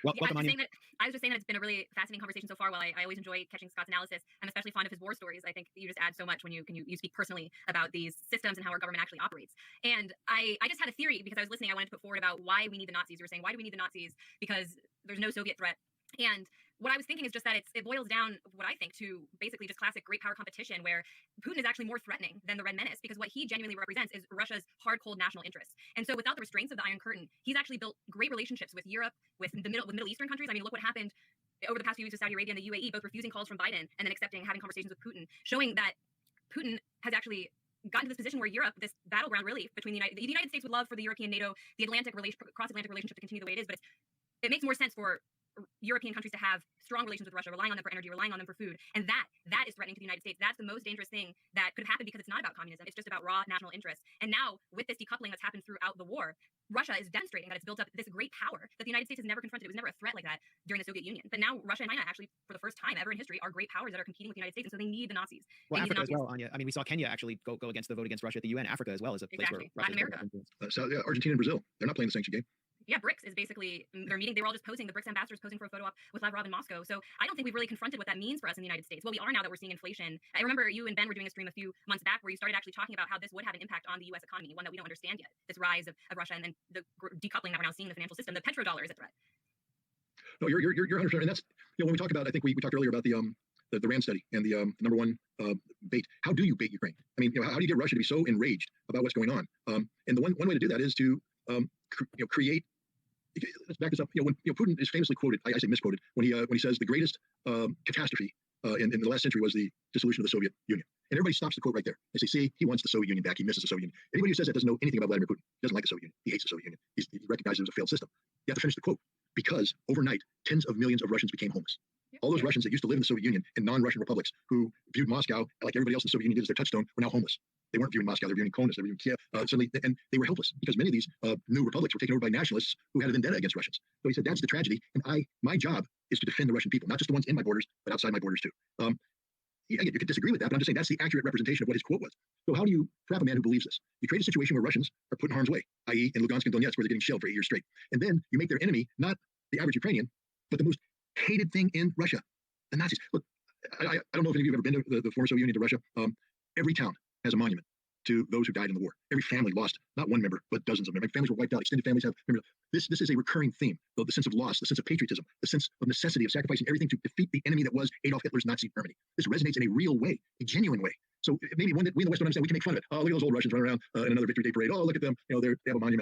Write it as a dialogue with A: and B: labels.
A: Well,
B: Yeah,
A: welcome, Anya.
B: I was just saying that it's been a really fascinating conversation so far. While I always enjoy catching Scott's analysis, I'm especially fond of his war stories. I think you just add so much when you speak personally about these systems and how our government actually operates. And I just had a theory because I was listening. I wanted to put forward about why we need the Nazis. You were saying, why do we need the Nazis? Because there's no Soviet threat. And what I was thinking is just that it boils down, what I think, to basically just classic great power competition, where Putin is actually more threatening than the Red Menace, because what he genuinely represents is Russia's hard, cold national interests. And so without the restraints of the Iron Curtain, he's actually built great relationships with Europe, with Middle Eastern countries. I mean, look what happened over the past few weeks with Saudi Arabia and the UAE, both refusing calls from Biden and then having conversations with Putin, showing that Putin has actually gotten to this position where Europe, this battleground really between the United States would love for the European NATO, the cross-Atlantic relationship to continue the way it is, but it makes more sense for European countries to have strong relations with Russia, relying on them for energy, relying on them for food. And that is threatening to the United States. That's the most dangerous thing that could have happened, because it's not about communism. It's just about raw national interests. And now, with this decoupling that's happened throughout the war, Russia is demonstrating that it's built up this great power that the United States has never confronted. It was never a threat like that during the Soviet Union. But now Russia and China, actually, for the first time ever in history, are great powers that are competing with the United States. And so they need the Nazis.
A: Well, Africa as well, Anya. I mean, we saw Kenya actually go against the vote against Russia at the UN. Africa as well is a place where
B: Latin America.
C: Argentina and Brazil, they're not playing the sanction game.
B: Yeah, BRICS is basically, they're meeting, they were all just posing, the BRICS ambassadors posing for a photo op with Lavrov in Moscow. So I don't think we've really confronted what that means for us in the United States. Well, we are now that we're seeing inflation. I remember you and Ben were doing a stream a few months back where you started actually talking about how this would have an impact on the U.S. economy, one that we don't understand yet, this rise of Russia and then the decoupling that we're now seeing in the financial system. The petrodollar is a threat.
C: No, you're 100%. And that's, when we talk about, I think we talked earlier about the RAND study and the number one bait. How do you bait Ukraine? I mean, how do you get Russia to be so enraged about what's going on? And the one way to do that is to create. Let's back this up. When Putin is famously quoted, I say misquoted, when he says the greatest catastrophe in the last century was the dissolution of the Soviet Union. And everybody stops the quote right there. They say, see, he wants the Soviet Union back. He misses the Soviet Union. Anybody who says that doesn't know anything about Vladimir Putin. He doesn't like the Soviet Union. He hates the Soviet Union. He recognizes it as a failed system. You have to finish the quote, because overnight, tens of millions of Russians became homeless. All those Russians that used to live in the Soviet Union and non-Russian republics, who viewed Moscow like everybody else in the Soviet Union did as their touchstone, were now homeless. They weren't viewing Moscow, they were viewing Kaunas, they were viewing Kiev, suddenly, and they were helpless because many of these new republics were taken over by nationalists who had a vendetta against Russians. So he said, that's the tragedy, and my job is to defend the Russian people, not just the ones in my borders, but outside my borders too. You could disagree with that, but I'm just saying that's the accurate representation of what his quote was. So how do you trap a man who believes this? You create a situation where Russians are put in harm's way, i.e. in Lugansk and Donetsk, where they're getting shelled for 8 years straight. And then you make their enemy not the average Ukrainian, but the most hated thing in Russia, the Nazis. Look, I don't know if any of you have ever been to the former Soviet Union, to Russia. Every town has a monument to those who died in the war. Every family lost not one member, but dozens of members. Families were wiped out. Extended families have members. This is a recurring theme, the sense of loss, the sense of patriotism, the sense of necessity of sacrificing everything to defeat the enemy that was Adolf Hitler's Nazi Germany. This resonates in a real way, a genuine way. So maybe we in the West don't understand. We can make fun of it. Oh, look at those old Russians running around in another Victory Day parade. Oh, look at them. They have a monument.